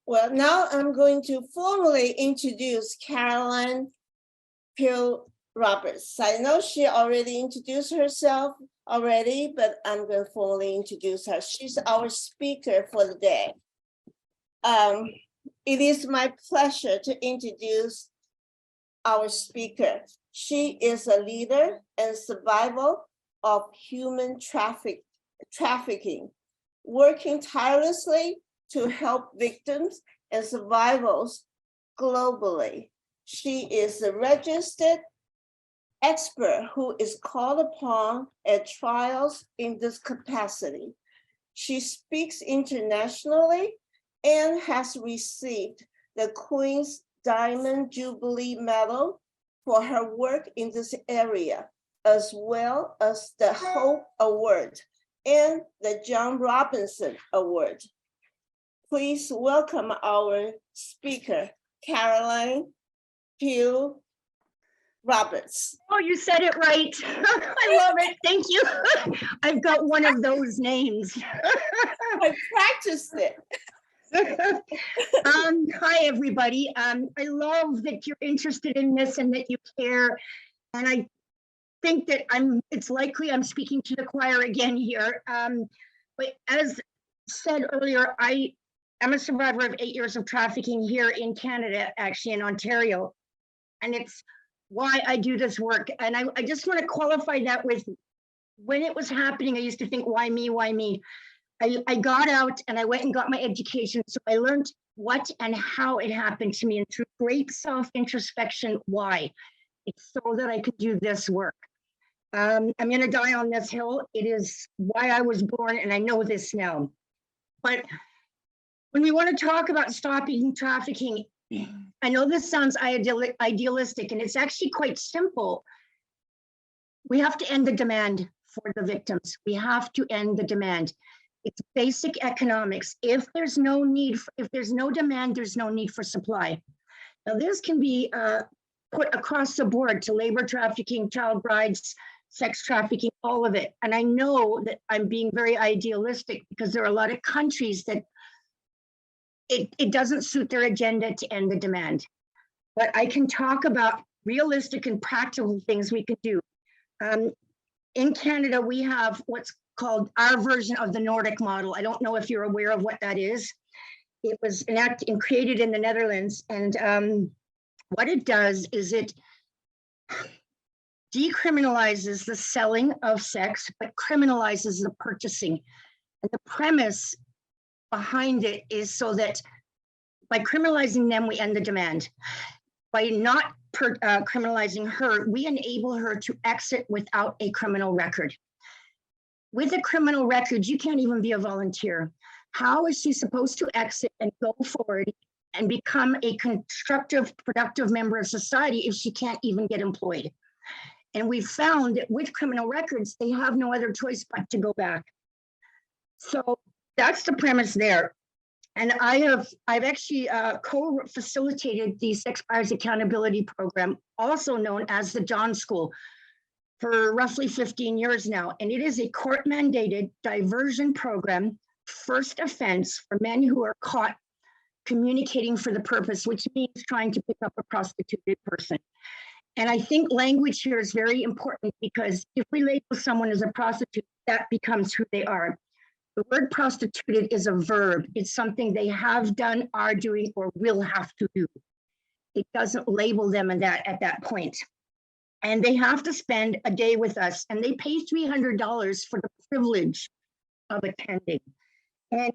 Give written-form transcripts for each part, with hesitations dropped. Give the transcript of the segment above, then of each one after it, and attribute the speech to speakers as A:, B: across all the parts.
A: Well, now I'm going to formally introduce Caroline Pugh-Roberts. I know she already introduced herself already, but I'm going to formally introduce her. She's our speaker for the day. It is my pleasure to introduce our speaker. She is a leader and survivor of human trafficking, working tirelessly to help victims and survivors globally. She is a registered expert who is called upon at trials in this capacity. She speaks internationally and has received the Queen's Diamond Jubilee Medal for her work in this area, as well as the Hope Award and the John Robinson Award. Please welcome our speaker, Caroline Pugh-Roberts.
B: Oh, you said it right. I love it. Thank you. I've got one of those names.
A: I practiced it.
B: Hi, everybody. I love that you're interested in this and that you care. And I think that it's likely I'm speaking to the choir again here. But as said earlier, I am a survivor of 8 years of trafficking here in Canada, actually in Ontario. And it's why I do this work. And I just want to qualify that with, when it was happening, I used to think, why me, why me? I got out and I went and got my education. So I learned what and how it happened to me, and through great self-introspection, why. It's so that I could do this work. I'm going to die on this hill. It is why I was born, and I know this now. But when we want to talk about stopping trafficking, I know this sounds idealistic, and it's actually quite simple. We have to end the demand for the victims. We have to end the demand. It's basic economics. If there's no demand, there's no need for supply. Now, this can be put across the board to labor trafficking, child brides, sex trafficking, all of it. And I know that I'm being very idealistic because there are a lot of countries that it doesn't suit their agenda to end the demand. But I can talk about realistic and practical things we can do. In Canada, we have what's called our version of the Nordic model. I don't know if you're aware of what that is. It was enacted and created in the Netherlands. And what it does is it decriminalizes the selling of sex, but criminalizes the purchasing. And the premise behind it is so that by criminalizing them, we end the demand. By not criminalizing her, we enable her to exit without a criminal record. With a criminal record, you can't even be a volunteer. How is she supposed to exit and go forward and become a constructive, productive member of society if she can't even get employed? And we've found that with criminal records, they have no other choice but to go back. So that's the premise there. And I've actually co-facilitated the Sex Buyers Accountability Program, also known as the John School, for roughly 15 years now. And it is a court-mandated diversion program, first offense for men who are caught communicating for the purpose, which means trying to pick up a prostituted person. And I think language here is very important, because if we label someone as a prostitute, that becomes who they are. The word prostituted is a verb. It's something they have done, are doing, or will have to do. It doesn't label them in that at that point. And they have to spend a day with us, and they pay $300 for the privilege of attending. And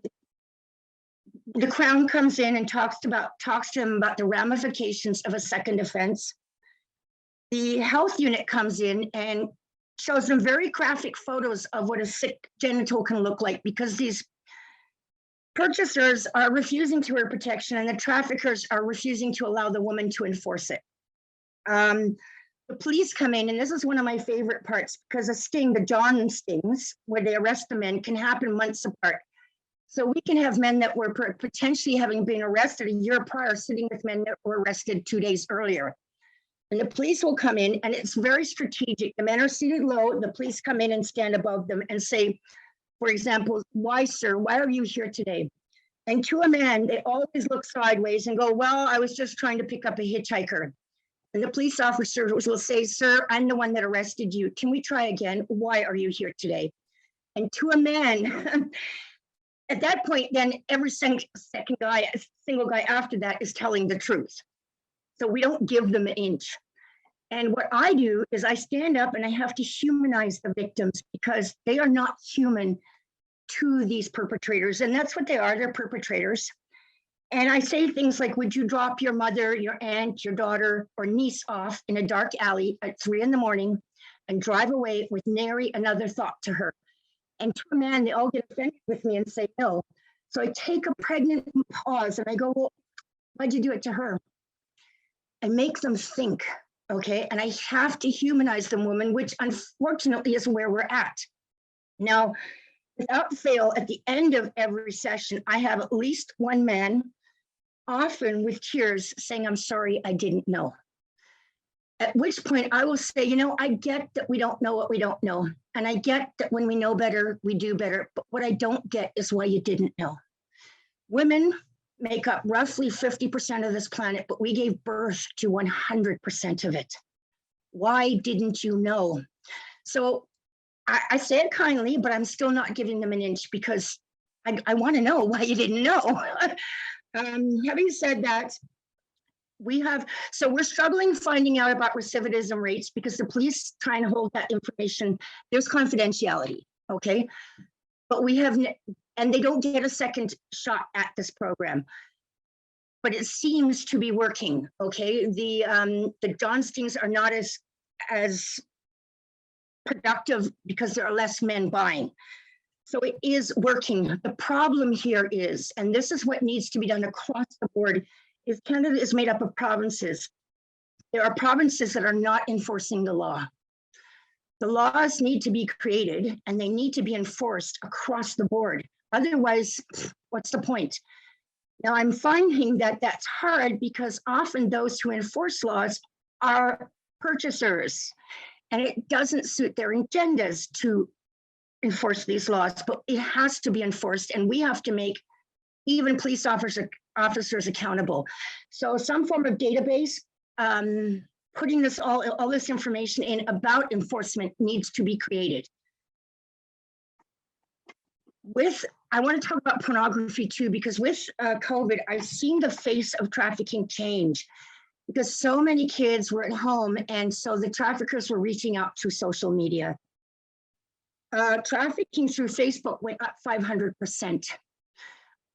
B: the Crown comes in and talks to them about the ramifications of a second offense. The health unit comes in and shows them very graphic photos of what a sick genital can look like, because these purchasers are refusing to wear protection and the traffickers are refusing to allow the woman to enforce it. The police come in, and this is one of my favorite parts, because a sting, the John stings, where they arrest the men, can happen months apart. So we can have men that were potentially having been arrested a year prior sitting with men that were arrested 2 days earlier. And the police will come in, and it's very strategic. The men are seated low, the police come in and stand above them and say, for example, why, sir, why are you here today? And to a man, they always look sideways and go, well, I was just trying to pick up a hitchhiker. And the police officer will say, sir, I'm the one that arrested you. Can we try again? Why are you here today? And to a man, at that point, then every single guy after that is telling the truth. So we don't give them an inch. And what I do is I stand up and I have to humanize the victims because they are not human to these perpetrators. And that's what they are, they're perpetrators. And I say things like, would you drop your mother, your aunt, your daughter, or niece off in a dark alley at 3 a.m. and drive away with nary another thought to her? And to a man, they all get offended with me and say no. So I take a pregnant pause and I go, well, why'd you do it to her? I make them think, okay? And I have to humanize the woman, which unfortunately is where we're at. Now, without fail, at the end of every session, I have at least one man, often with tears, saying, I'm sorry, I didn't know. At which point I will say, you know, I get that we don't know what we don't know. And I get that when we know better, we do better. But what I don't get is why you didn't know. Women make up roughly 50% of this planet, but we gave birth to 100% of it. Why didn't you know? So I say it kindly, but I'm still not giving them an inch because I want to know why you didn't know. Having said that, we're struggling finding out about recidivism rates because the police try and hold that information. There's confidentiality, okay? But and they don't get a second shot at this program. But it seems to be working, okay? The Johnstings are not as productive because there are less men buying. So it is working. The problem here is, and this is what needs to be done across the board, is Canada is made up of provinces. There are provinces that are not enforcing the law. The laws need to be created and they need to be enforced across the board. Otherwise, what's the point? Now I'm finding that that's hard because often those who enforce laws are purchasers and it doesn't suit their agendas to enforce these laws, but it has to be enforced and we have to make even police officers accountable. So some form of database, putting this all this information in about enforcement needs to be created. I want to talk about pornography too, because with COVID, I've seen the face of trafficking change because so many kids were at home and so the traffickers were reaching out through social media. Trafficking through Facebook went up 500%.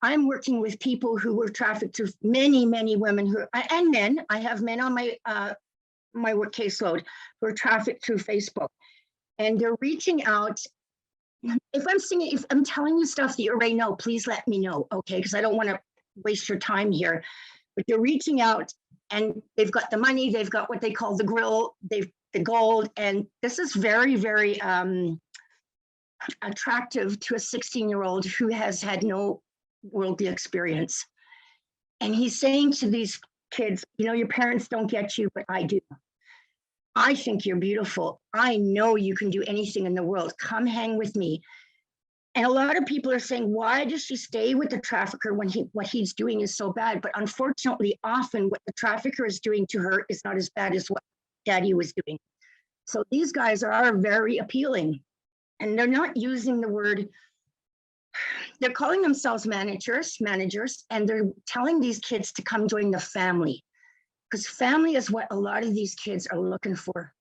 B: I'm working with people who were trafficked through many women and men. I have men on my work caseload who are trafficked through Facebook, and they're reaching out. If I'm telling you stuff that you already know, please let me know, okay? Because I don't want to waste your time here. But they're reaching out, and they've got the money, they've got what they call the grill, they've the gold, and this is very attractive to a 16-year-old who has had no worldly experience. And he's saying to these kids, you know, your parents don't get you, but I do. I think you're beautiful. I know you can do anything in the world. Come hang with me. And a lot of people are saying, why does she stay with the trafficker when what he's doing is so bad? But unfortunately, often what the trafficker is doing to her is not as bad as what daddy was doing. So these guys are very appealing. And they're not using the word, they're calling themselves managers, and they're telling these kids to come join the family, because family is what a lot of these kids are looking for.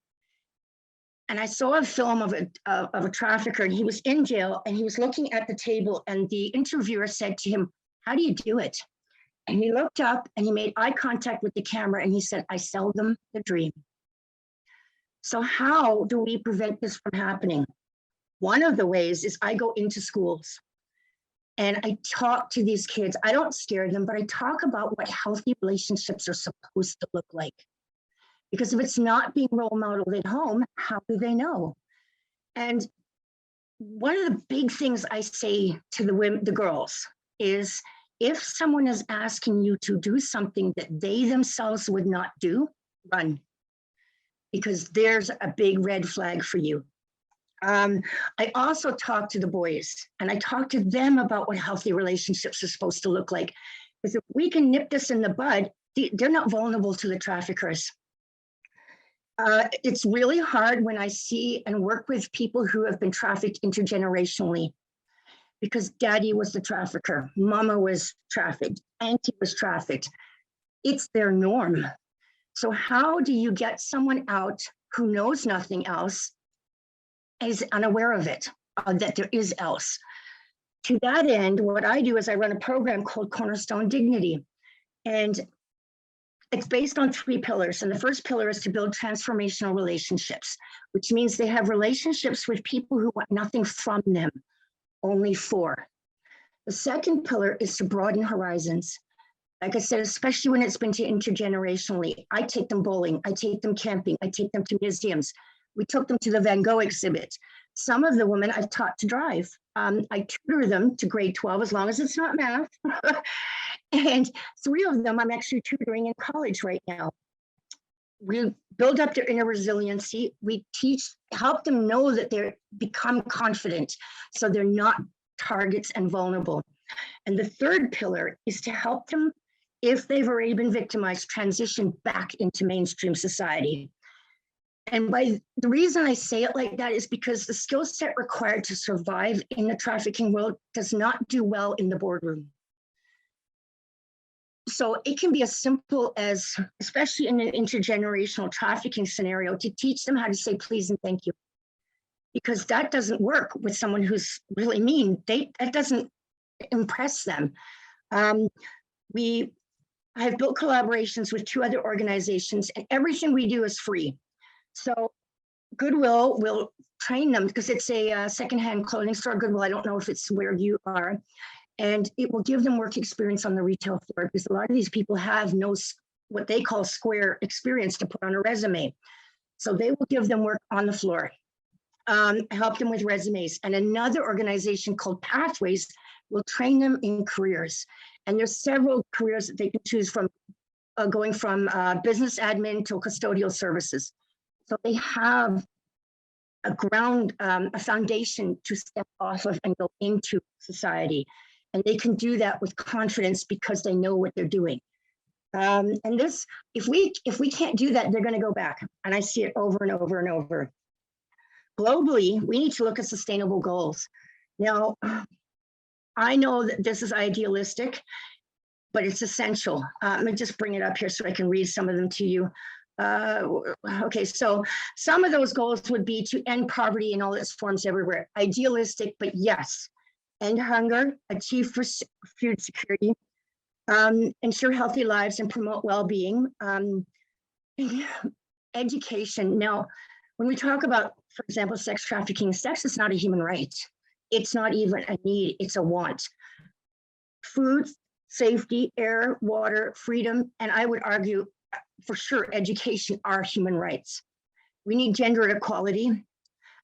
B: And I saw a film of a trafficker, and he was in jail, and he was looking at the table, and the interviewer said to him, how do you do it? And he looked up, and he made eye contact with the camera, and he said, I sell them the dream. So how do we prevent this from happening? One of the ways is I go into schools and I talk to these kids. I don't scare them, but I talk about what healthy relationships are supposed to look like. Because if it's not being role modeled at home, how do they know? And one of the big things I say to the girls is, if someone is asking you to do something that they themselves would not do, run. Because there's a big red flag for you. I also talk to the boys, and I talk to them about what healthy relationships are supposed to look like. Because if we can nip this in the bud, they're not vulnerable to the traffickers. It's really hard when I see and work with people who have been trafficked intergenerationally, because daddy was the trafficker, mama was trafficked, auntie was trafficked. It's their norm. So how do you get someone out who knows nothing else, is unaware of it, that there is else? To that end, what I do is I run a program called Cornerstone Dignity. And it's based on 3 pillars. And the first pillar is to build transformational relationships, which means they have relationships with people who want nothing from them, only for. The second pillar is to broaden horizons. Like I said, especially when it's been intergenerationally. I take them bowling, I take them camping, I take them to museums. We took them to the Van Gogh exhibit. Some of the women I've taught to drive. I tutor them to grade 12, as long as it's not math. And 3 of them I'm actually tutoring in college right now. We build up their inner resiliency. We help them know that they become confident, so they're not targets and vulnerable. And the third pillar is to help them, if they've already been victimized, transition back into mainstream society. And the reason I say it like that is because the skill set required to survive in the trafficking world does not do well in the boardroom. So it can be as simple as, especially in an intergenerational trafficking scenario, to teach them how to say please and thank you. Because that doesn't work with someone who's really mean. That doesn't impress them. I have built collaborations with 2 other organizations, and everything we do is free. So Goodwill will train them, because it's a secondhand clothing store, Goodwill. I don't know if it's where you are. And it will give them work experience on the retail floor, because a lot of these people have no, what they call square experience to put on a resume. So they will give them work on the floor, help them with resumes. And another organization called Pathways will train them in careers. And there's several careers that they can choose from, going from business admin to custodial services. So they have a foundation to step off of and go into society. And they can do that with confidence because they know what they're doing. And this, if we can't do that, they're going to go back. And I see it over and over and over. Globally, we need to look at sustainable goals. Now, I know that this is idealistic, but it's essential. Let me just bring it up here so I can read some of them to you. Okay, so some of those goals would be to end poverty in all its forms everywhere. Idealistic, but yes. End hunger, achieve food security, ensure healthy lives and promote well-being. Education. Now, when we talk about, for example, sex trafficking, sex is not a human right. It's not even a need, it's a want. Food, safety, air, water, freedom, and I would argue for sure education are human rights. We need gender equality.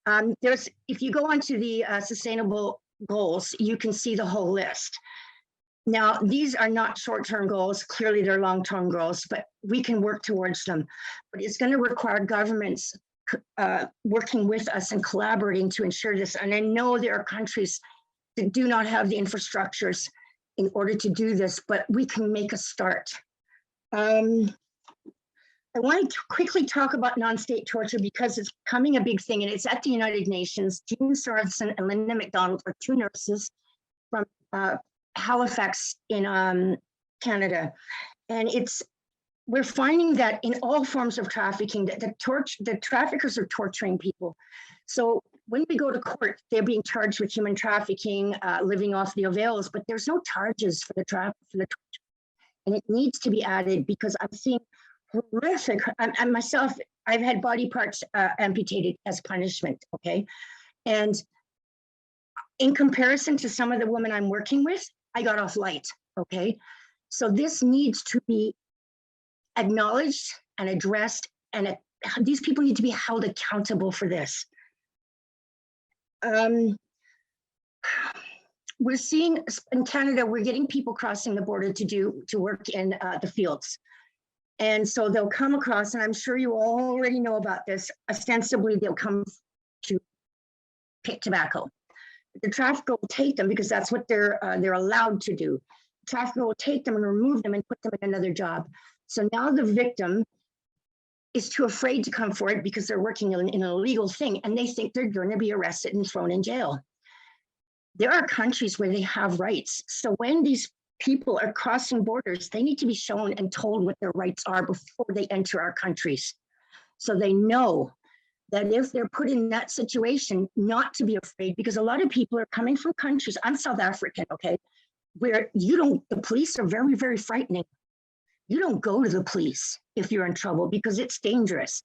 B: If you go onto the sustainable goals, you can see the whole list. Now, these are not short-term goals. Clearly, they're long-term goals, but we can work towards them. But it's going to require governments working with us and collaborating to ensure this. And I know there are countries that do not have the infrastructures in order to do this, but we can make a start. I want to quickly talk about non-state torture because it's becoming a big thing, and it's at the United Nations. Jean Sorensen and Linda McDonald are 2 nurses from Halifax in Canada. And we're finding that in all forms of trafficking, that the traffickers are torturing people. So when we go to court, they're being charged with human trafficking, living off the avails, but there's no charges for the torture. And it needs to be added because I'm seeing horrific, and myself, I've had body parts amputated as punishment, okay? And in comparison to some of the women I'm working with, I got off light, okay? So this needs to be acknowledged and addressed, and these people need to be held accountable for this. We're seeing in Canada, we're getting people crossing the border to work in the fields. And so they'll come across, and I'm sure you already know about this, ostensibly they'll come to pick tobacco. The trafficker will take them because that's what they're allowed to do. The trafficker will take them and remove them and put them in another job. So now the victim is too afraid to come forward because they're working in an illegal thing and they think they're going to be arrested and thrown in jail. There are countries where they have rights. So when these people are crossing borders, they need to be shown and told what their rights are before they enter our countries. So they know that if they're put in that situation, not to be afraid, because a lot of people are coming from countries, I'm South African, okay, where the police are very, very frightening. You don't go to the police if you're in trouble because it's dangerous.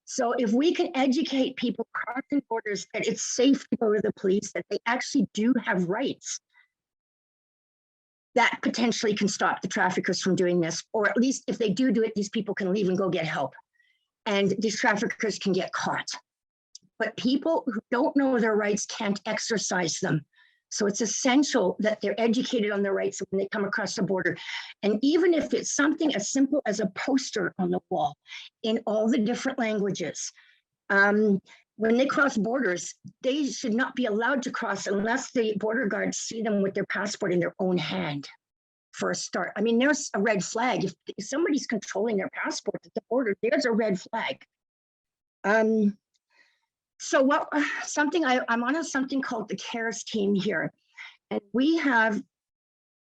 B: So if we can educate people crossing borders that it's safe to go to the police, that they actually do have rights, that potentially can stop the traffickers from doing this, or at least if they do it, these people can leave and go get help. And these traffickers can get caught. But people who don't know their rights can't exercise them. So it's essential that they're educated on their rights when they come across the border. And even if it's something as simple as a poster on the wall in all the different languages, when they cross borders, they should not be allowed to cross unless the border guards see them with their passport in their own hand. For a start, I mean, there's a red flag. If somebody's controlling their passport at the border, there's a red flag. So I'm on something called the CARES team here, and we have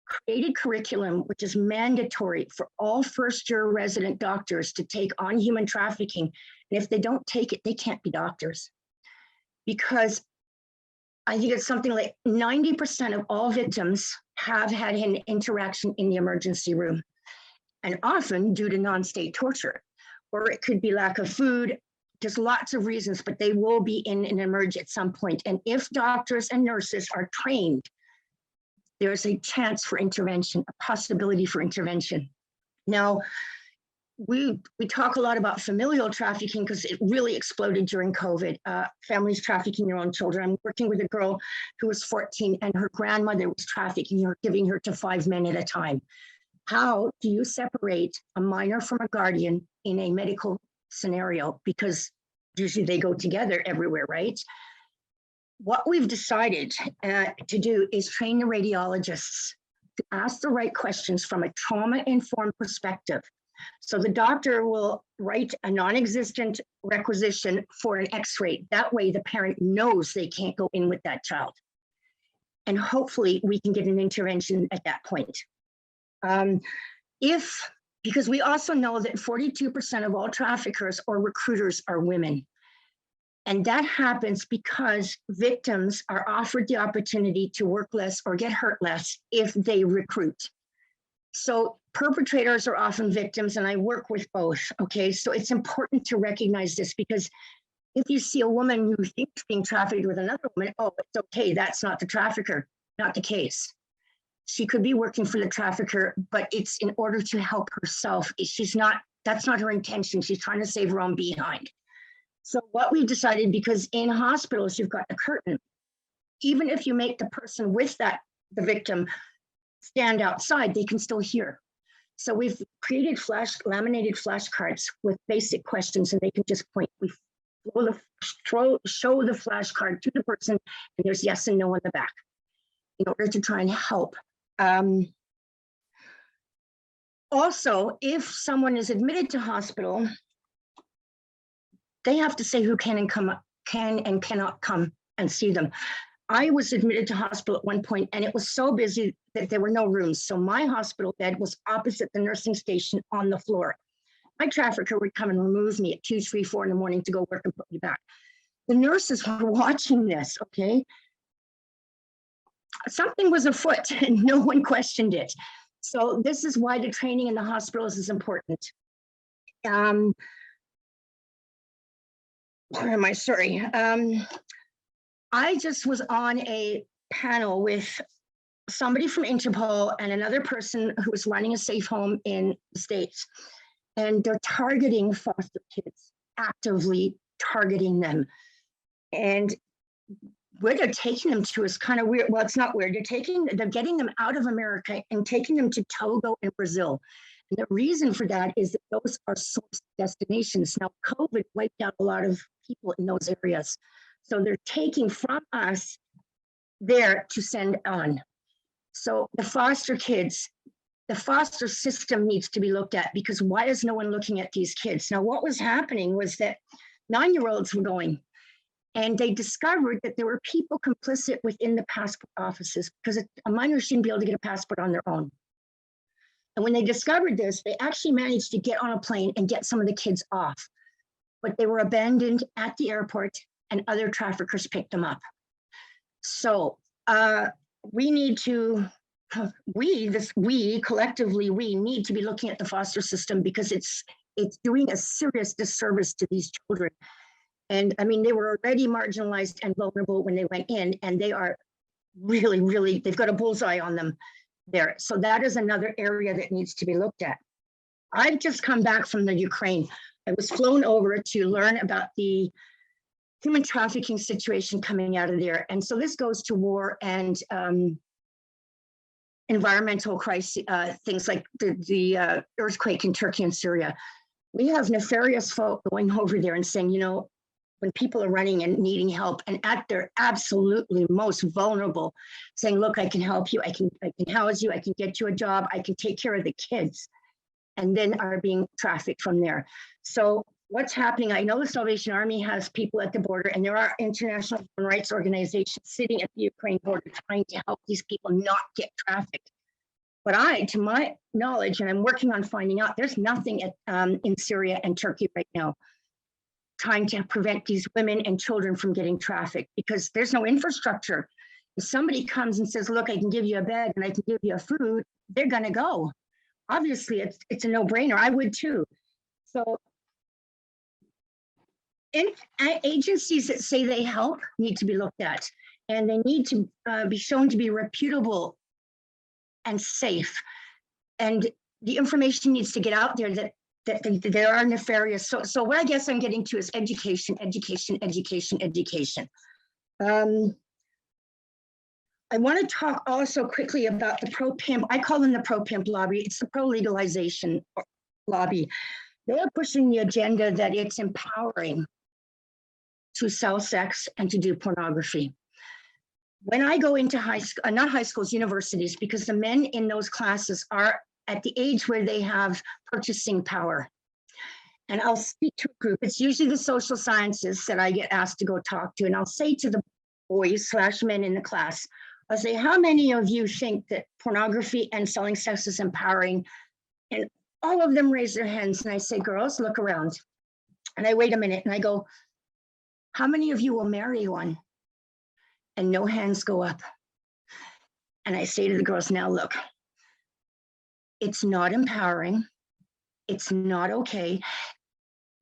B: created curriculum which is mandatory for all first-year resident doctors to take on human trafficking. And if they don't take it, they can't be doctors, because I think it's something like 90% of all victims have had an interaction in the emergency room, and often due to non-state torture, or it could be lack of food. There's lots of reasons, but they will be in an emerge at some point. And if doctors and nurses are trained, there's a chance for intervention, a possibility for intervention. Now, we talk a lot about familial trafficking because it really exploded during COVID. Families trafficking their own children. I'm working with a girl who was 14 and her grandmother was trafficking her, giving her to 5 men at a time. How do you separate a minor from a guardian in a medical scenario? Because usually they go together everywhere, right? What we've decided to do is train the radiologists to ask the right questions from a trauma-informed perspective. So the doctor will write a non-existent requisition for an X-ray. That way the parent knows they can't go in with that child. And hopefully we can get an intervention at that point. Because we also know that 42% of all traffickers or recruiters are women. And that happens because victims are offered the opportunity to work less or get hurt less if they recruit. So perpetrators are often victims, and I work with both, okay? So it's important to recognize this, because if you see a woman who thinks being trafficked with another woman, oh, it's okay, that's not the trafficker, not the case. She could be working for the trafficker, but it's in order to help herself. That's not her intention. She's trying to save her own behind. So what we've decided, because in hospitals, you've got a curtain, even if you make the person with the victim stand outside, they can still hear. So we've created laminated flashcards with basic questions, and they can just point. We show the flashcard to the person, and there's yes and no on the back in order to try and help. Also, if someone is admitted to hospital, they have to say who can and cannot come and see them. I was admitted to hospital at one point, and it was so busy that there were no rooms. So my hospital bed was opposite the nursing station on the floor. My trafficker would come and remove me at 2, 3, 4 in the morning to go work and put me back. The nurses were watching this, okay? Something was afoot and no one questioned it. So this is why the training in the hospitals is important. Where am I? Sorry. I just was on a panel with somebody from Interpol and another person who was running a safe home in the States. And they're targeting foster kids, actively targeting them. And where they're taking them to is kind of weird. Well, it's not weird. They're getting them out of America and taking them to Togo and Brazil. And the reason for that is that those are source destinations. Now, COVID wiped out a lot of people in those areas. So they're taking from us there to send on. So the foster kids, the foster system needs to be looked at, because why is no one looking at these kids? Now, what was happening was that 9-year-olds were going, and they discovered that there were people complicit within the passport offices, because a minor shouldn't be able to get a passport on their own. And when they discovered this, they actually managed to get on a plane and get some of the kids off, but they were abandoned at the airport and other traffickers picked them up. So we need to, we collectively, we need to be looking at the foster system, because it's doing a serious disservice to these children. And I mean, they were already marginalized and vulnerable when they went in, and they are really, really, they've got a bullseye on them there. So that is another area that needs to be looked at. I've just come back from the Ukraine. I was flown over to learn about the human trafficking situation coming out of there. And so this goes to war and environmental crisis, things like the earthquake in Turkey and Syria. We have nefarious folk going over there and saying, you know, when people are running and needing help and at their absolutely most vulnerable, saying, look, I can help you, I can house you, I can get you a job, I can take care of the kids, and then are being trafficked from there. So what's happening? I know the Salvation Army has people at the border, and there are international human rights organizations sitting at the Ukraine border trying to help these people not get trafficked. But to my knowledge, and I'm working on finding out, there's nothing in Syria and Turkey right now trying to prevent these women and children from getting trafficked, because there's no infrastructure. If somebody comes and says, look, I can give you a bed and I can give you a food, they're gonna go. Obviously, it's a no-brainer. I would too. So agencies that say they help need to be looked at, and they need to be shown to be reputable and safe. And the information needs to get out there that there are nefarious. So what I guess I'm getting to is education, education, education, education. I want to talk also quickly about the pro-pimp. I call them the pro-pimp lobby. It's the pro-legalization lobby. They are pushing the agenda that it's empowering to sell sex and to do pornography. When I go into high school, not high schools, universities, because the men in those classes are at the age where they have purchasing power. And I'll speak to a group. It's usually the social sciences that I get asked to go talk to. And I'll say to the boys / men in the class, I'll say, how many of you think that pornography and selling sex is empowering? And all of them raise their hands. And I say, girls, look around. And I wait a minute and I go, how many of you will marry one? And no hands go up. And I say to the girls, now look, it's not empowering. It's not okay.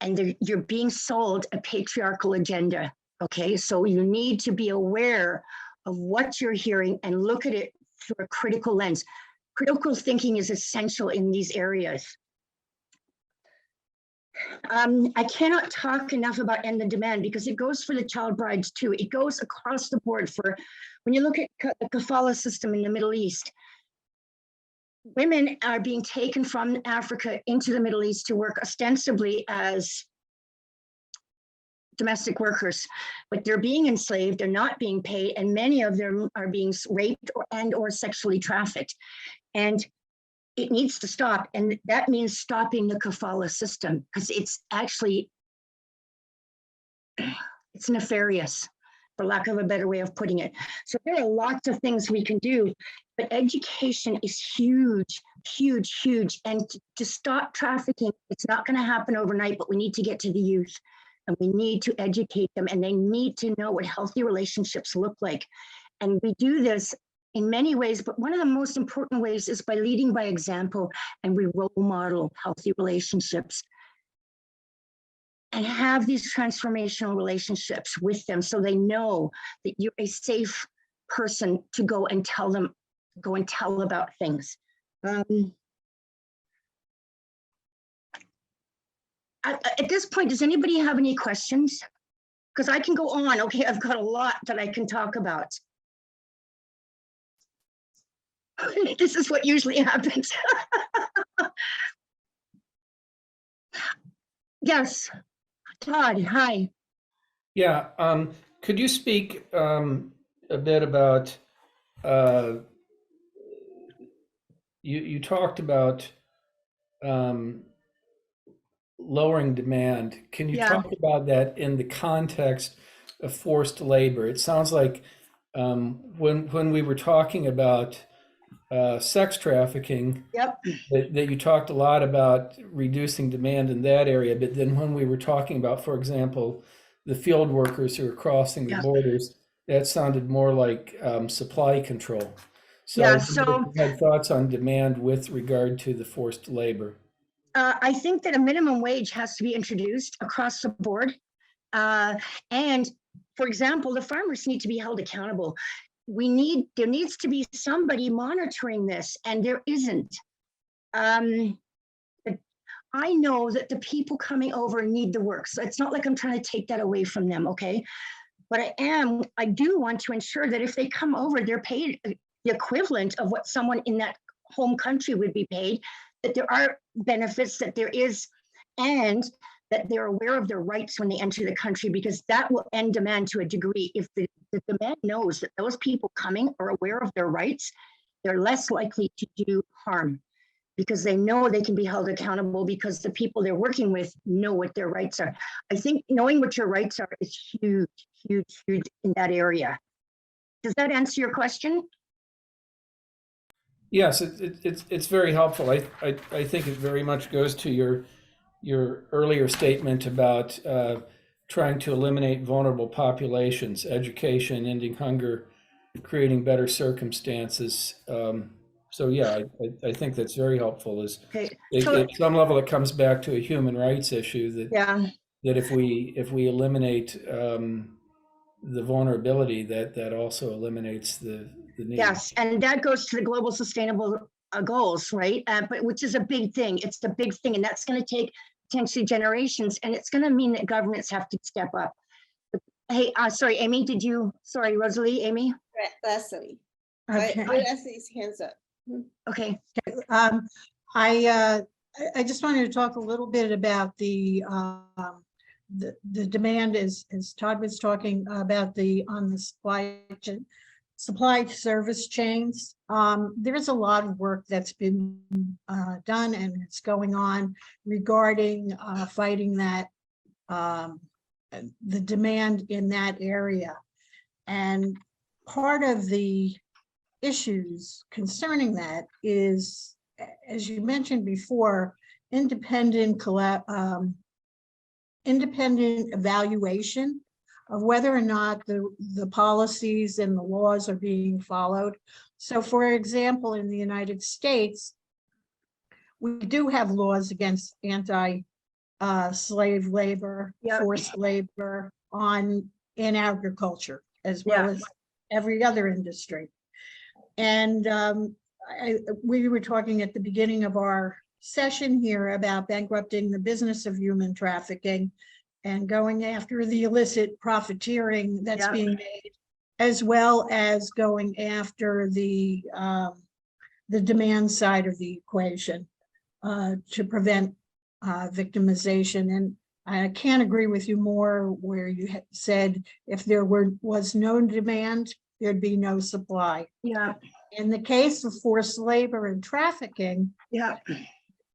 B: And you're being sold a patriarchal agenda. Okay, so you need to be aware of what you're hearing and look at it through a critical lens. Critical thinking is essential in these areas. I cannot talk enough about end the demand, because it goes for the child brides too. It goes across the board. For when you look at the kafala system in the Middle East, women are being taken from Africa into the Middle East to work ostensibly as domestic workers, but they're being enslaved, they're not being paid, and many of them are being raped or sexually trafficked. And it needs to stop, and that means stopping the kafala system, because it's actually, it's nefarious, for lack of a better way of putting it. So there are lots of things we can do, but education is huge, huge, huge. And to stop trafficking, it's not going to happen overnight, but we need to get to the youth, and we need to educate them, and they need to know what healthy relationships look like. And we do this in many ways, but one of the most important ways is by leading by example, and we role model healthy relationships and have these transformational relationships with them, so they know that you're a safe person to go and tell about things. At this point, does anybody have any questions? Because I can go on. Okay, I've got a lot that I can talk about. This is what usually happens. Yes, Todd, hi.
C: Yeah, Could you speak a bit about, uh, you talked about um, lowering demand. Can you
B: Yeah,
C: talk about that in the context of forced labor? It sounds like when we were talking about sex trafficking,
B: yep,
C: that you talked a lot about reducing demand in that area, but then when we were talking about, for example, the field workers who are crossing the
B: yeah,
C: borders, that sounded more like supply control. So I
B: yeah.
C: wonder if
B: So
C: you had thoughts on demand with regard to the forced labor.
B: I think that a minimum wage has to be introduced across the board. And for example, the farmers need to be held accountable. There needs to be somebody monitoring this, and there isn't. Um, I know that the people coming over need the work. So it's not like I'm trying to take that away from them, okay? But I do want to ensure that if they come over, they're paid the equivalent of what someone in that home country would be paid, that there are benefits, that there is, and that they're aware of their rights when they enter the country, because that will end demand to a degree. If the demand knows that those people coming are aware of their rights, they're less likely to do harm because they know they can be held accountable because the people they're working with know what their rights are. I think knowing what your rights are is huge, huge, huge in that area. Does that answer your question?
C: Yes, it's very helpful. I think it very much goes to your earlier statement about trying to eliminate vulnerable populations, education, ending hunger, creating better circumstances. So yeah, I think that's very helpful. Is
B: Okay, so
C: at some level it comes back to a human rights issue
B: yeah,
C: that if we eliminate the vulnerability, that also eliminates the need.
B: yes, and that goes to the global sustainable goals, right? But which is a big thing. It's a big thing, and that's going to take potentially generations, and it's going to mean that governments have to step up. But, hey, sorry, Amy, sorry, Rosalie, Amy?
A: Leslie.
D: Okay.
A: Leslie's hands up.
B: Okay,
D: Um, I just wanted to talk a little bit about the demand as Todd was talking about on the supply service chains. There's a lot of work that's been done and it's going on regarding fighting that the demand in that area. And part of the issues concerning that is, as you mentioned before, independent evaluation of whether or not the policies and the laws are being followed. So for example, in the United States, we do have laws against slave labor,
B: Yep.
D: forced labor in agriculture, as well as every other industry. And we were talking at the beginning of our session here about bankrupting the business of human trafficking and going after the illicit profiteering that's being made, as well as going after the demand side of the equation to prevent victimization. And I can't agree with you more where you said if there was no demand, there'd be no supply.
B: yeah,
D: In the case of forced labor and trafficking,
B: yeah,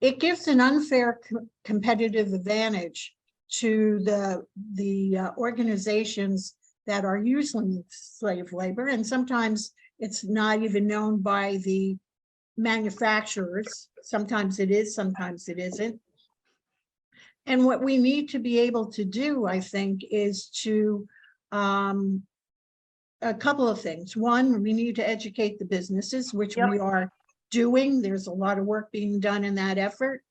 D: it gives an unfair competitive advantage to the organizations that are using slave labor. And sometimes it's not even known by the manufacturers. Sometimes it is, sometimes it isn't. And what we need to be able to do, I think, is to a couple of things. One, we need to educate the businesses, which we are doing. There's a lot of work being done in that effort.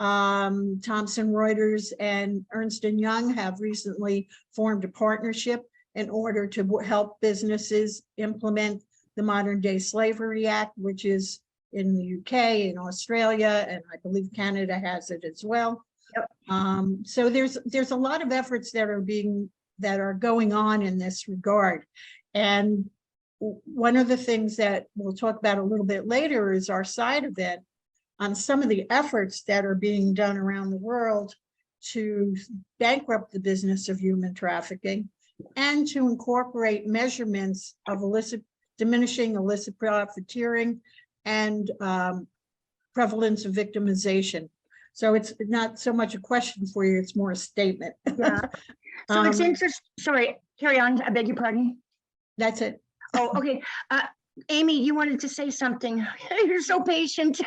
D: Thomson Reuters and Ernst & Young have recently formed a partnership in order to help businesses implement the Modern Day Slavery Act, which is in the UK, in Australia, and I believe Canada has it as well. So there's a lot of efforts that are going on in this regard. And one of the things that we'll talk about a little bit later is our side event on some of the efforts that are being done around the world to bankrupt the business of human trafficking. and to incorporate measurements of diminishing illicit profiteering and prevalence of victimization. So it's not so much a question for you, it's more a statement.
B: Yeah. So it's
D: Um,
B: interesting. Sorry, carry on. I beg your pardon.
D: That's it.
B: Oh, okay. Amy, you wanted to say something. You're so patient.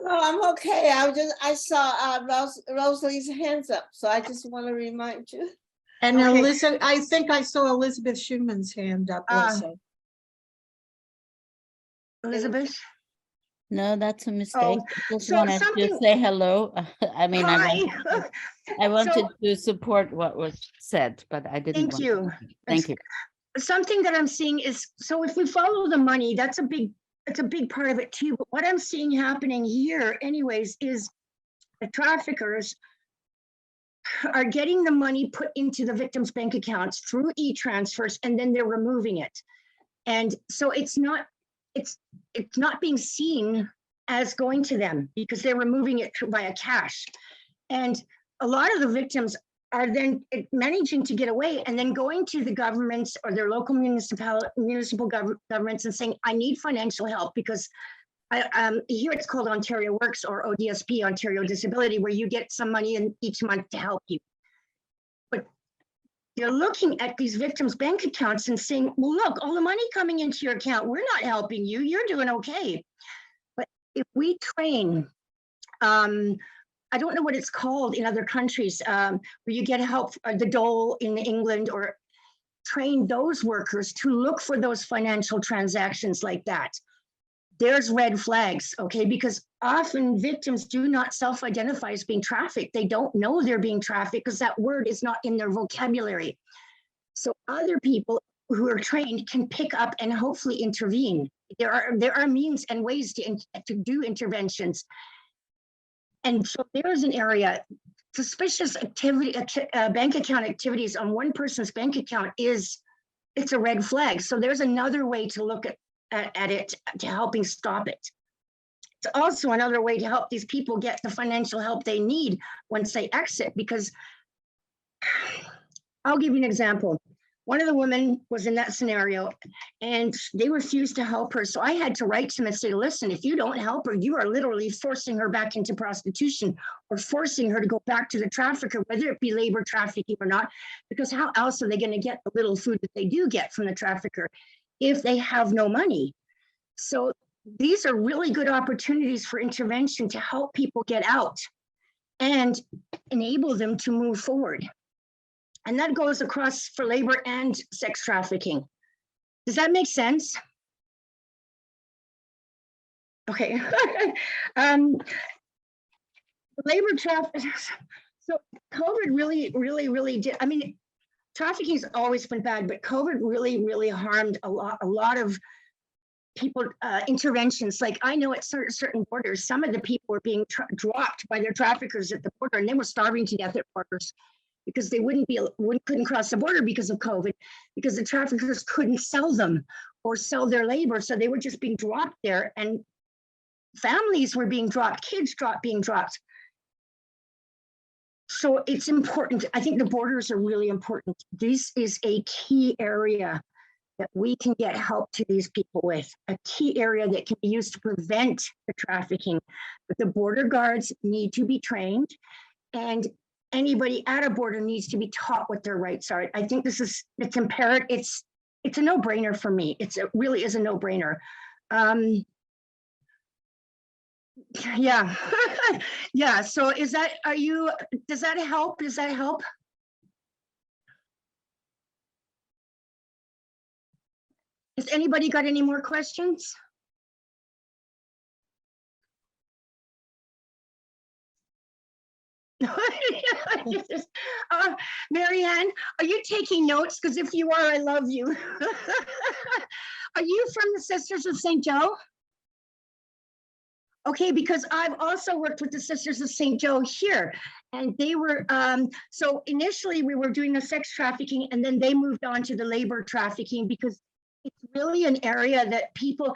A: No, I'm okay. I saw Rosalie's hands up, so I just want to remind you.
D: And
B: Okay.
D: I think I saw Elizabeth Schumann's hand up also.
B: Elizabeth?
E: No, that's a mistake. Just
B: so
E: wanted to
B: something-
E: say hello. I mean,
B: Hi.
E: I wanted
B: So-
E: to support what was said, but I didn't.
B: Thank
E: want
B: you.
E: to. Thank you.
B: Something that I'm seeing is, so if we follow the money, it's a big part of it too. But what I'm seeing happening here anyways is the traffickers are getting the money put into the victims' bank accounts through e-transfers, and then they're removing it. And so it's not being seen as going to them because they're removing it via cash. And a lot of the victims are then managing to get away and then going to the governments or their local municipal governments and saying, I need financial help because here it's called Ontario Works or ODSP, Ontario Disability, where you get some money in each month to help you. But you're looking at these victims' bank accounts and saying, well, look, all the money coming into your account, we're not helping you, you're doing okay. But if we train, I don't know what it's called in other countries, where you get help, the dole in England, or train those workers to look for those financial transactions like that. There's red flags, okay? Because often victims do not self-identify as being trafficked. They don't know they're being trafficked because that word is not in their vocabulary. So other people who are trained can pick up and hopefully intervene. There are means and ways to do interventions. And so there's an area, suspicious activity, bank account activities on one person's bank account it's a red flag. So there's another way to look at it, to helping stop it. It's also another way to help these people get the financial help they need once they exit, because I'll give you an example. One of the women was in that scenario and they refused to help her. So I had to write to them and say, listen, if you don't help her, you are literally forcing her back into prostitution or forcing her to go back to the trafficker, whether it be labor trafficking or not, because how else are they going to get the little food that they do get from the trafficker if they have no money? So these are really good opportunities for intervention to help people get out and enable them to move forward. And that goes across for labor and sex trafficking. Does that make sense? Okay. Labor traffic. So COVID really did. I mean, trafficking's always been bad, but COVID really harmed a lot of people, interventions. Like I know at certain borders, some of the people were being dropped by their traffickers at the border, and they were starving to death at borders because they couldn't cross the border because of COVID, because the traffickers couldn't sell them or sell their labor. So they were just being dropped there, and families were being dropped, kids being dropped. So it's important. I think the borders are really important. This is a key area that we can get help to these people with, a key area that can be used to prevent the trafficking. But the border guards need to be trained, and anybody at a border needs to be taught what their rights are. I think it's imperative. It's a no-brainer for me. It really is a no-brainer. Yeah. Yeah. So does that help? Does that help? Has anybody got any more questions? Marianne, are you taking notes? Because if you are, I love you. Are you from the Sisters of St. Joe? Okay, because I've also worked with the Sisters of St. Joe here, and they were, so initially we were doing the sex trafficking, and then they moved on to the labor trafficking, because it's really an area that people,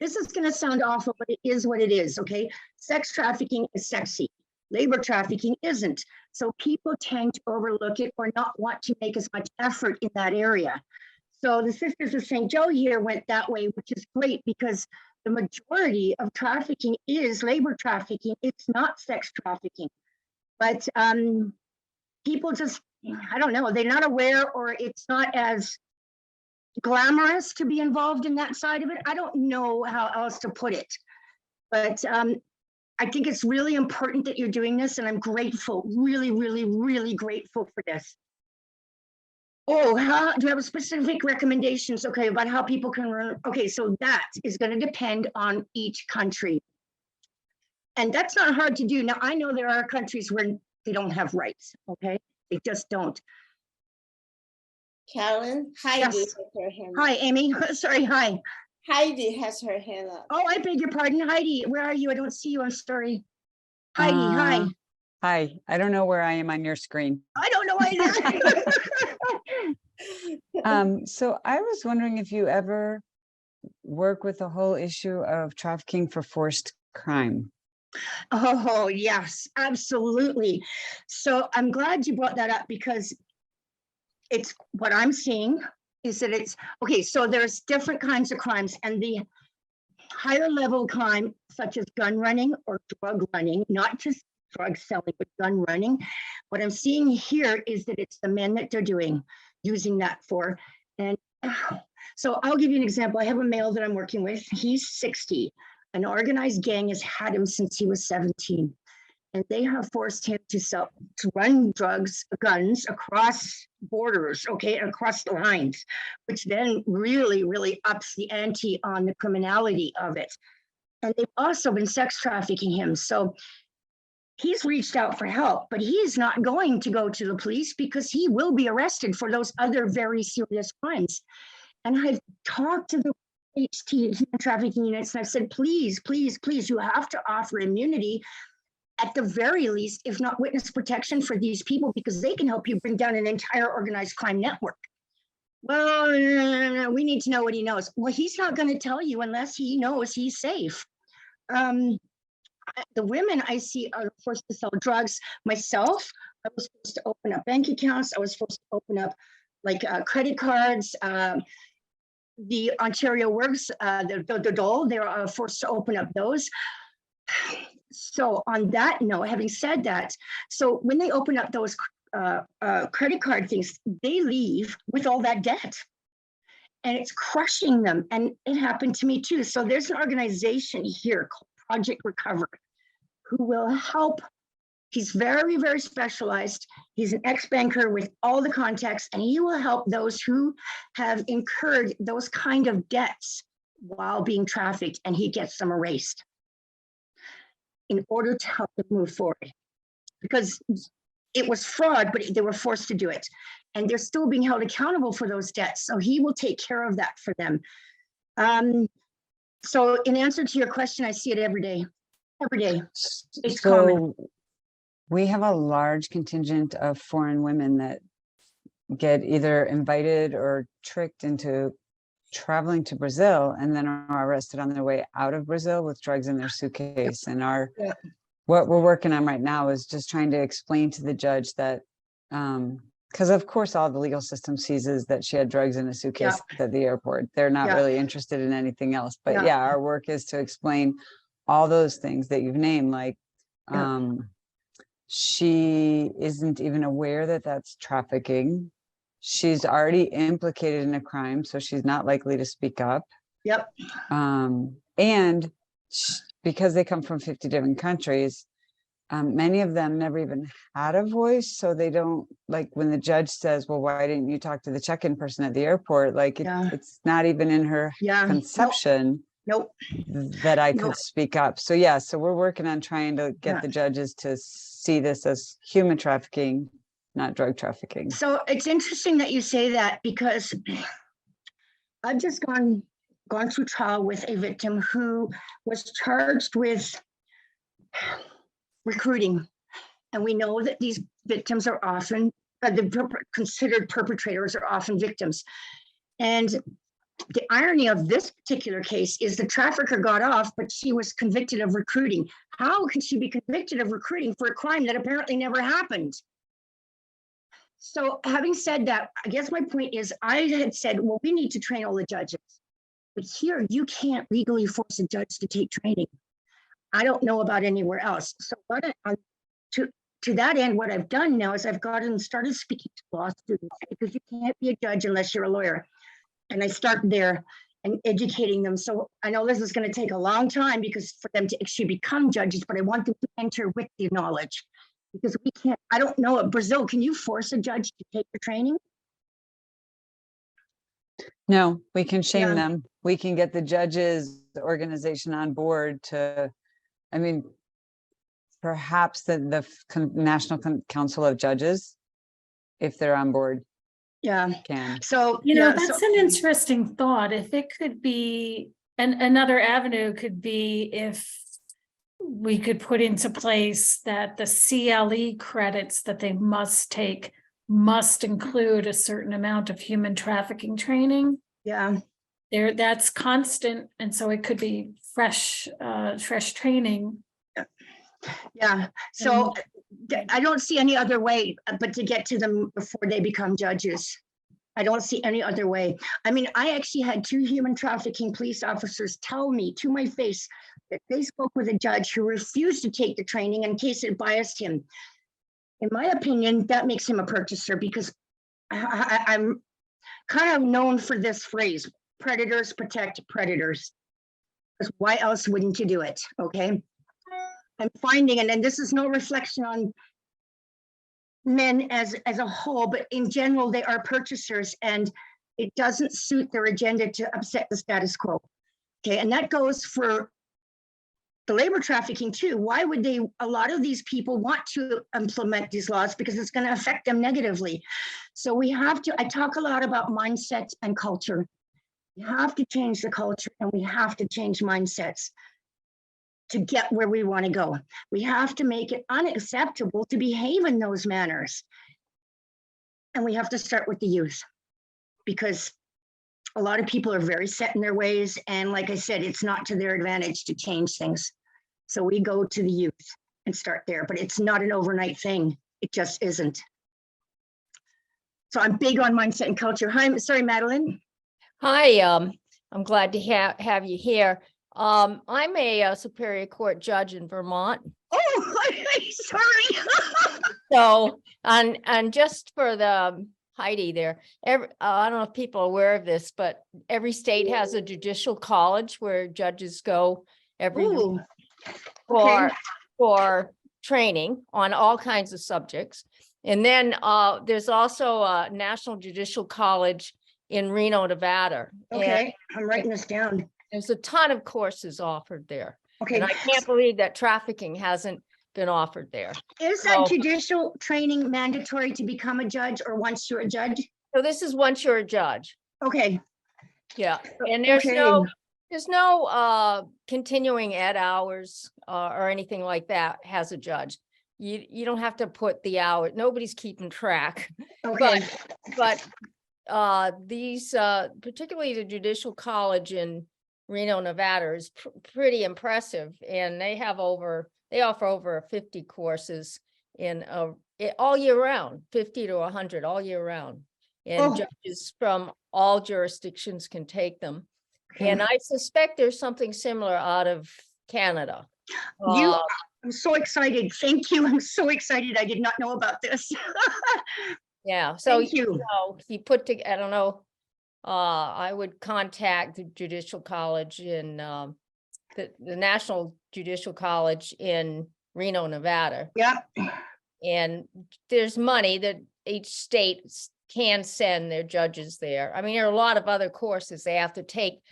B: this is going to sound awful, but it is what it is, okay? Sex trafficking is sexy. Labor trafficking isn't. So people tend to overlook it or not want to make as much effort in that area. So the Sisters of St. Joe here went that way, which is great because the majority of trafficking is labor trafficking. It's not sex trafficking. But people just, I don't know, they're not aware, or it's not as glamorous to be involved in that side of it. I don't know how else to put it. But I think it's really important that you're doing this, and I'm grateful, really, really, really grateful for this. Oh, do you have specific recommendations? Okay, about how people can run? Okay, so that is going to depend on each country. And that's not hard to do. Now, I know there are countries where they don't have rights, okay? They just don't.
A: Carolyn, Heidi
B: Yes.
A: has her hand up.
B: Hi, Amy. Sorry, hi.
A: Heidi has her hand up.
B: Oh, I beg your pardon. Heidi, where are you? I don't see you. I'm sorry. Heidi, hi.
F: Hi, I don't know where I am on your screen.
B: I don't know either.
F: So I was wondering if you ever work with the whole issue of trafficking for forced crime.
B: Oh, yes, absolutely. So I'm glad you brought that up because it's what I'm seeing is that it's okay. So there's different kinds of crimes, and the higher level crime, such as gun running or drug running, not just drug selling, but gun running. What I'm seeing here is that it's the men that they're using that for. And so I'll give you an example. I have a male that I'm working with. He's 60. An organized gang has had him since he was 17. And they have forced him to run guns across borders, okay, across the lines, which then really, really ups the ante on the criminality of it. And they've also been sex trafficking him. So he's reached out for help, but he's not going to go to the police because he will be arrested for those other very serious crimes. And I've talked to the HT, human trafficking units, and I've said, please, please, please, you have to offer immunity at the very least, if not witness protection for these people, because they can help you bring down an entire organized crime network. Well, no, we need to know what he knows. Well, he's not going to tell you unless he knows he's safe. The women I see are forced to sell drugs. Myself, I was forced to open up bank accounts. I was forced to open up like credit cards. The Ontario Works, the dole, they're forced to open up those. So on that note, having said that, so when they open up those credit card things, they leave with all that debt. And it's crushing them. And it happened to me too. So there's an organization here called Project Recover who will help. He's very, very specialized. He's an ex-banker with all the contacts, and he will help those who have incurred those kind of debts while being trafficked, and he gets them erased in order to help them move forward. Because it was fraud, but they were forced to do it. And they're still being held accountable for those debts. So he will take care of that for them. So in answer to your question, I see it every day. Every day. It's common.
F: We have a large contingent of foreign women that get either invited or tricked into traveling to Brazil and then are arrested on their way out of Brazil with drugs in their suitcase. And what we're working on right now is just trying to explain to the judge that, because of course all the legal system sees is that she had drugs in a suitcase at the airport. They're not really interested in anything else. But our work is to explain all those things that you've named, like she isn't even aware that that's trafficking. She's already implicated in a crime, so she's not likely to speak up. And because they come from 50 different countries, many of them never even had a voice, so they don't, like when the judge says, well, why didn't you talk to the check-in person at the airport? Like it's not even in her conception that I could speak up. So so we're working on trying to get the judges to see this as human trafficking, not drug trafficking.
B: So it's interesting that you say that, because I've just gone through trial with a victim who was charged with recruiting. And we know that these victims are often, the considered perpetrators are often victims. And the irony of this particular case is the trafficker got off, but she was convicted of recruiting. How can she be convicted of recruiting for a crime that apparently never happened? So having said that, I guess my point is I had said, well, we need to train all the judges. But here, you can't legally force a judge to take training. I don't know about anywhere else. So to that end, what I've done now is I've gotten and started speaking to law students, because you can't be a judge unless you're a lawyer. And I start there and educating them. So I know this is going to take a long time because for them to actually become judges, but I want them to enter with the knowledge, because we can't, I don't know, Brazil, can you force a judge to take the training?
F: No, we can shame
B: Yeah.
F: them. We can get the judges organization on board to, I mean, perhaps the National Council of Judges, if they're on board,
B: Yeah.
F: can.
B: So,
G: You know,
B: yeah,
G: that's
B: so,
G: an interesting thought. If it could be, and another avenue could be if we could put into place that the CLE credits that they must take must include a certain amount of human trafficking training.
B: yeah,
G: There, that's constant, and so it could be fresh training.
B: yeah. So I don't see any other way but to get to them before they become judges. I don't see any other way. I mean, I actually had 2 human trafficking police officers tell me to my face that they spoke with a judge who refused to take the training in case it biased him. In my opinion, that makes him a purchaser, because I'm kind of known for this phrase, predators protect predators. Because why else wouldn't you do it? Okay. I'm finding, and this is no reflection on men as a whole, but in general, they are purchasers, and it doesn't suit their agenda to upset the status quo. Okay, and that goes for the labor trafficking too. Why would they, a lot of these people want to implement these laws? Because it's going to affect them negatively. So we have to, I talk a lot about mindsets and culture. We have to change the culture, and we have to change mindsets to get where we want to go. We have to make it unacceptable to behave in those manners. And we have to start with the youth, because a lot of people are very set in their ways. And like I said, it's not to their advantage to change things. So we go to the youth and start there, but it's not an overnight thing. It just isn't. So I'm big on mindset and culture. Hi, sorry, Madeline.
H: Hi, I'm glad to have you here. I'm a Superior Court judge in Vermont.
B: Oh, sorry.
H: So, and just for the Heidi there, I don't know if people are aware of this, but every state has a judicial college where judges go every week
B: Ooh, okay.
H: for training on all kinds of subjects. And then there's also a National Judicial College in Reno, Nevada.
B: Okay, I'm writing this down.
H: There's a ton of courses offered there.
B: Okay.
H: And I can't believe that trafficking hasn't been offered there.
B: Is that judicial training mandatory to become a judge, or once you're a judge?
H: So this is once you're a judge.
B: Okay.
H: Yeah. And there's no continuing ed hours or anything like that has a judge. You don't have to put the hour. Nobody's keeping track.
B: Okay.
H: But these particularly the Judicial College in Reno, Nevada is pretty impressive, and they offer over 50 courses in all year round, 50 to 100 all year round, and judges from all jurisdictions can take them.
B: Okay.
H: And I suspect there's something similar out of Canada.
B: I'm so excited. Thank you. I'm so excited. I did not know about this.
H: Yeah. So
B: Thank you.
H: He put together, I don't know, I would contact the Judicial College in the National Judicial College in Reno, Nevada.
B: Yeah.
H: And there's money that each state can send their judges there. I mean, there are a lot of other courses they have to take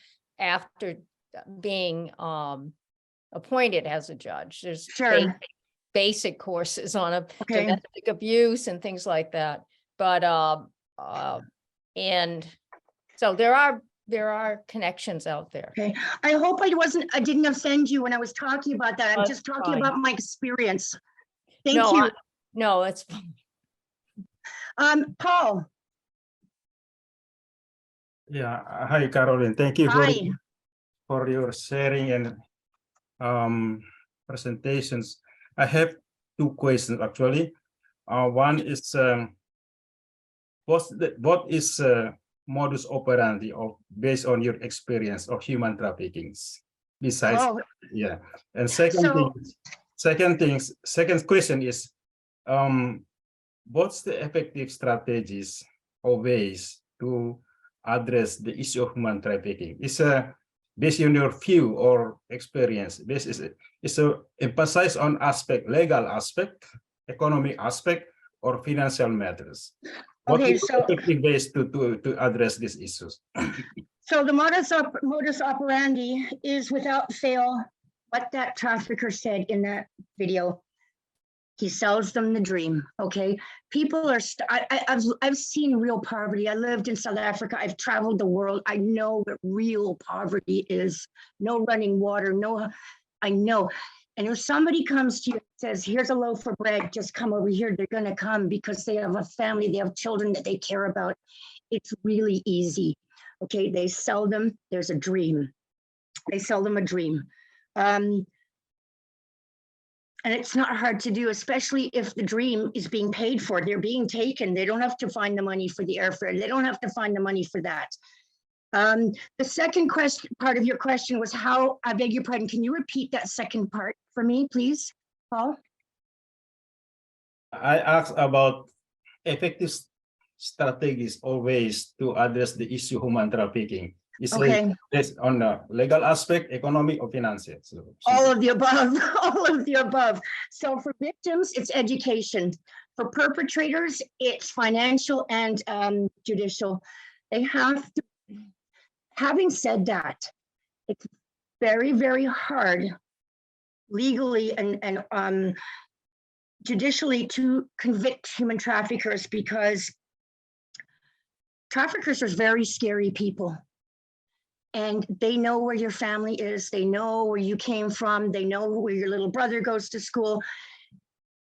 H: after being appointed as a judge. There's basic courses on domestic abuse and things like that. But and so there are connections out there.
B: Okay. I hope I didn't offend you when I was talking about that. I'm
H: That's
B: just talking
H: fine.
B: about my experience. Thank you.
H: No, it's fine.
B: Paul.
I: Yeah, hi Caroline. Thank you
B: Hi.
I: for your sharing and presentations. I have two questions actually. One is what is modus operandi of based on your experience of human trafficking? Besides,
B: Oh,
I: yeah. And
B: so
I: second question is what's the effective strategies or ways to address the issue of human trafficking? Is based on your view or experience, this is a emphasize on aspect, legal aspect, economic aspect, or financial matters. What
B: okay,
I: is the
B: so
I: effective ways to address these issues?
B: so the modus operandi is without fail what that trafficker said in that video. He sells them the dream. Okay, people are. I've seen real poverty. I lived in South Africa. I've traveled the world. I know what real poverty is. No running water. No, I know. And if somebody comes to you and says, "Here's a loaf of bread. Just come over here," they're going to come because they have a family. They have children that they care about. It's really easy. Okay, they sell them. There's a dream. They sell them a dream. And it's not hard to do, especially if the dream is being paid for. They're being taken. They don't have to find the money for the airfare. They don't have to find the money for that. The second part of your question was how, I beg your pardon, can you repeat that second part for me, please, Paul?
I: I asked about effective strategies or ways to address the issue of human trafficking. Is
B: Okay,
I: based on the legal aspect, economic, or financial? So,
B: all of the above, all of the above. So for victims, it's education. For perpetrators, it's financial and judicial. They have to, having said that, it's very, very hard legally and judicially to convict human traffickers because traffickers are very scary people. And they know where your family is. They know where you came from. They know where your little brother goes to school.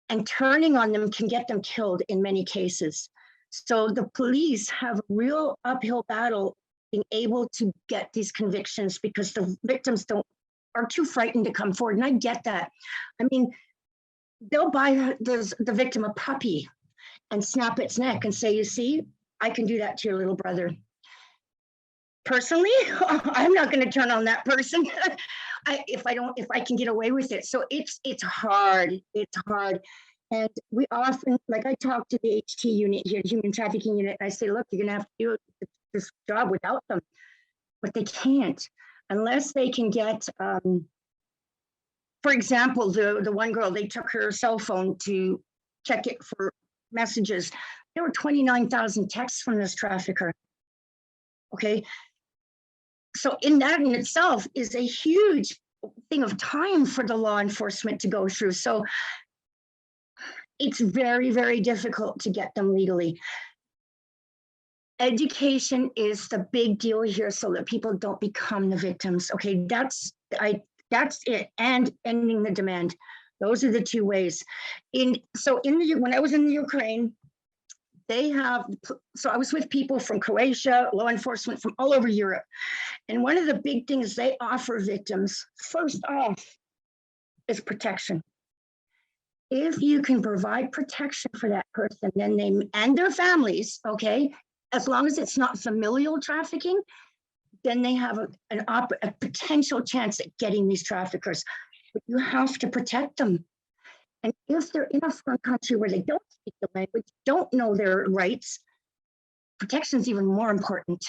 B: And turning on them can get them killed in many cases. So the police have a real uphill battle being able to get these convictions because the victims are too frightened to come forward. And I get that. I mean, they'll buy the victim a puppy and snap its neck and say, "You see, I can do that to your little brother." Personally, I'm not going to turn on that person if I can get away with it. So it's hard. It's hard. And we often, like I talk to the HT unit here, human trafficking unit, and I say, look, you're going to have to do this job without them. But they can't unless they can get, for example, the one girl, they took her cell phone to check it for messages. There were 29,000 texts from this trafficker. Okay. So in that in itself is a huge thing of time for the law enforcement to go through. So it's very, very difficult to get them legally. Education is the big deal here so that people don't become the victims. Okay, that's it. And ending the demand. Those are the two ways. When I was in the Ukraine, so I was with people from Croatia, law enforcement from all over Europe. And one of the big things they offer victims, first off, is protection. If you can provide protection for that person, then they and their families, okay, as long as it's not familial trafficking, then they have a potential chance at getting these traffickers. But you have to protect them. And if they're in a foreign country where they don't speak the language, don't know their rights, protection is even more important.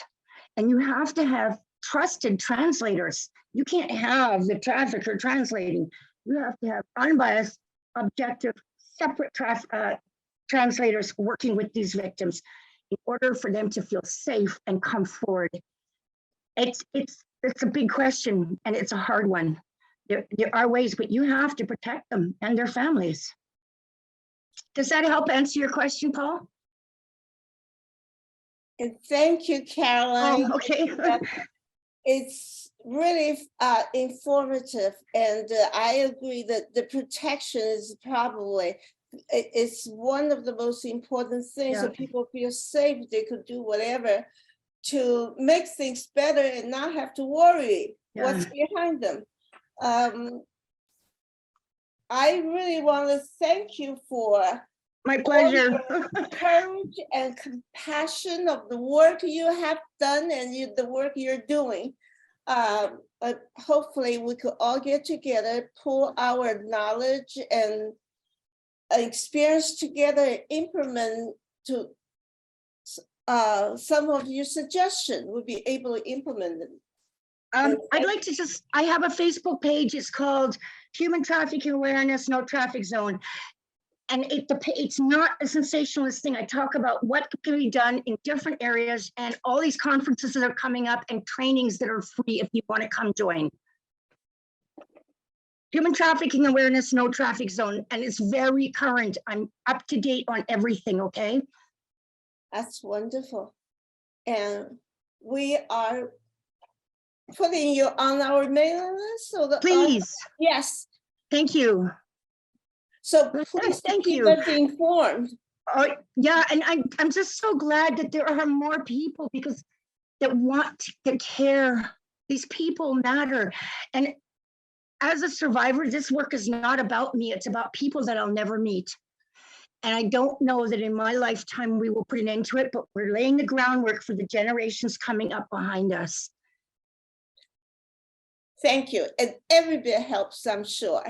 B: And you have to have trusted translators. You can't have the trafficker translating. You have to have unbiased, objective, separate translators working with these victims in order for them to feel safe and come forward. It's a big question and it's a hard one. There are ways, but you have to protect them and their families. Does that help answer your question, Paul?
A: And thank you, Caroline.
B: Oh, okay.
A: It's really informative, and I agree that the protection is probably it's one of the most important things.
B: Yeah.
A: So people feel safe, they could do whatever to make things better and not have to worry what's behind them. I really want to thank you for
B: My pleasure.
A: courage and compassion of the work you have done and the work you're doing. But hopefully we could all get together, pool our knowledge and experience together, and implement to some of your suggestions. We'll be able to implement them.
B: I'd like to I have a Facebook page. It's called Human Trafficking Awareness, No Traffic Zone. And it's not a sensationalist thing. I talk about what can be done in different areas and all these conferences that are coming up and trainings that are free if you want to come join. Human Trafficking Awareness, No Traffic Zone. And it's very current. I'm up to date on everything, okay?
A: That's wonderful. And we are putting you on our mailing list so that
B: Please.
A: yes.
B: Thank you.
A: So please
B: Thank
A: keep
B: you.
A: us informed.
B: Oh, yeah, and I'm just so glad that there are more people because that want to care. These people matter. And as a survivor, this work is not about me. It's about people that I'll never meet. And I don't know that in my lifetime we will put an end to it, but we're laying the groundwork for the generations coming up behind us.
A: Thank you. And every bit helps, I'm sure.